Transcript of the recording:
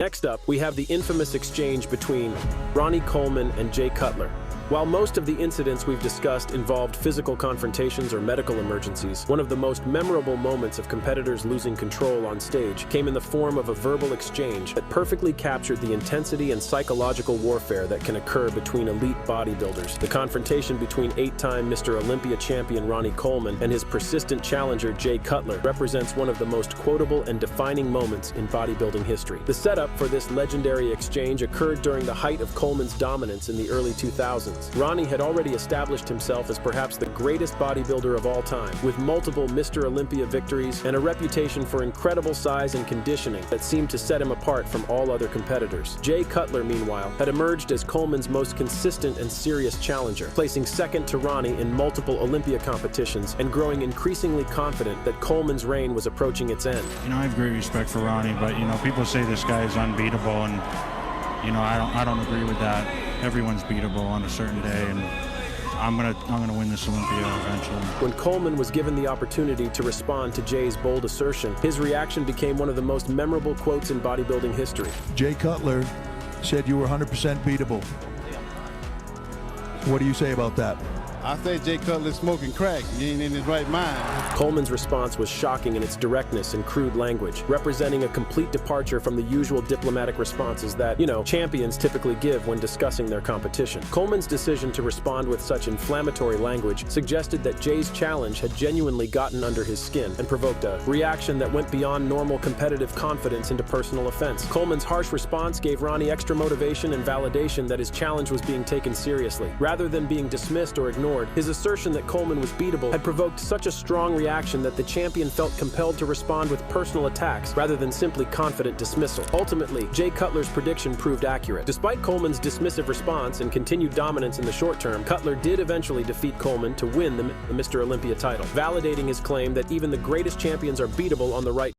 Next up, we have the infamous exchange between Ronnie Coleman and Jay Cutler. While most of the incidents we've discussed involved physical confrontations or medical emergencies, one of the most memorable moments of competitors losing control on stage came in the form of a verbal exchange that perfectly captured the intensity and psychological warfare that can occur between elite bodybuilders. The confrontation between 8-time Mr. Olympia champion Ronnie Coleman and his persistent challenger Jay Cutler represents one of the most quotable and defining moments in bodybuilding history. The setup for this legendary exchange occurred during the height of Coleman's dominance in the early 2000s. Ronnie had already established himself as perhaps the greatest bodybuilder of all time, with multiple Mr. Olympia victories and a reputation for incredible size and conditioning that seemed to set him apart from all other competitors. Jay Cutler, meanwhile, had emerged as Coleman's most consistent and serious challenger, placing second to Ronnie in multiple Olympia competitions and growing increasingly confident that Coleman's reign was approaching its end. I have great respect for Ronnie, but people say this guy is unbeatable, and I don't agree with that. Everyone's beatable on a certain day, and I'm gonna win this Olympia eventually. When Coleman was given the opportunity to respond to Jay's bold assertion, his reaction became one of the most memorable quotes in bodybuilding history. Jay Cutler said you were 100% beatable. What do you say about that? I say Jay Cutler's smoking crack. He ain't in his right mind. Coleman's response was shocking in its directness and crude language, representing a complete departure from the usual diplomatic responses that, champions typically give when discussing their competition. Coleman's decision to respond with such inflammatory language suggested that Jay's challenge had genuinely gotten under his skin and provoked a reaction that went beyond normal competitive confidence into personal offense. Coleman's harsh response gave Ronnie extra motivation and validation that his challenge was being taken seriously. Rather than being dismissed or ignored, his assertion that Coleman was beatable had provoked such a strong reaction that the champion felt compelled to respond with personal attacks rather than simply confident dismissal. Ultimately, Jay Cutler's prediction proved accurate. Despite Coleman's dismissive response and continued dominance in the short term, Cutler did eventually defeat Coleman to win the Mr. Olympia title, validating his claim that even the greatest champions are beatable on the right